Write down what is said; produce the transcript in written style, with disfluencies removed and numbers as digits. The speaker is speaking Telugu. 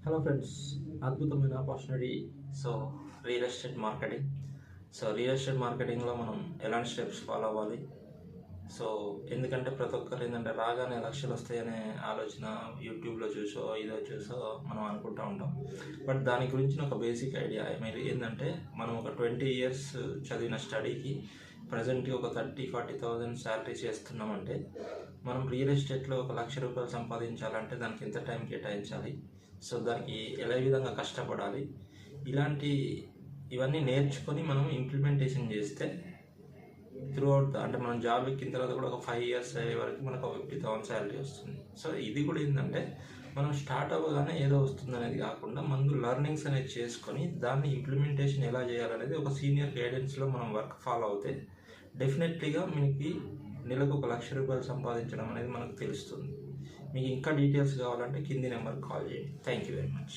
హలో ఫ్రెండ్స్, అద్భుతమైన opportunity. So real estate marketing. Real estate మార్కెటింగ్లో మనం ఎలాంటి స్టెప్స్ ఫాలో అవ్వాలి? ఎందుకంటే ప్రతి ఒక్కరు ఏంటంటే రాగానే లక్షలు వస్తాయనే ఆలోచన యూట్యూబ్లో చూసో ఇదో చూసో మనం అనుకుంటూ ఉంటాం. బట్ దాని గురించి ఒక బేసిక్ ఐడియా మీరు ఏంటంటే, మనం ఒక 20 years చదివిన స్టడీకి ప్రజెంట్గా ఒక 30,000-40,000 శాలరీ చేస్తున్నామంటే, మనం రియల్ ఎస్టేట్లో ఒక ₹1,00,000 సంపాదించాలంటే దానికి ఎంత టైం కేటాయించాలి, దానికి ఎలా విధంగా కష్టపడాలి, ఇవన్నీ నేర్చుకొని మనం ఇంప్లిమెంటేషన్ చేస్తే త్రూఅవుట్ అంటే మనం జాబ్ ఎక్కిన తర్వాత కూడా ఒక 5 years అయ్యే వరకు మనకు ఒక 50,000 శాలరీ వస్తుంది. ఇది కూడా ఏంటంటే, మనం స్టార్ట్ అవ్వగానే ఏదో వస్తుంది అనేది కాకుండా ముందు లర్నింగ్స్ అనేది చేసుకొని దాన్ని ఇంప్లిమెంటేషన్ ఎలా చేయాలనేది ఒక సీనియర్ గైడెన్స్లో మనం వర్క్ ఫాలో అవుతే డెఫినెట్లీగా మనకి నెలకు ఒక ₹1,00,000 సంపాదించడం అనేది మనకు తెలుస్తుంది. మీకు ఇంకా డీటెయిల్స్ కావాలంటే కింది నెంబర్కి కాల్ చేయండి. Thank you very much.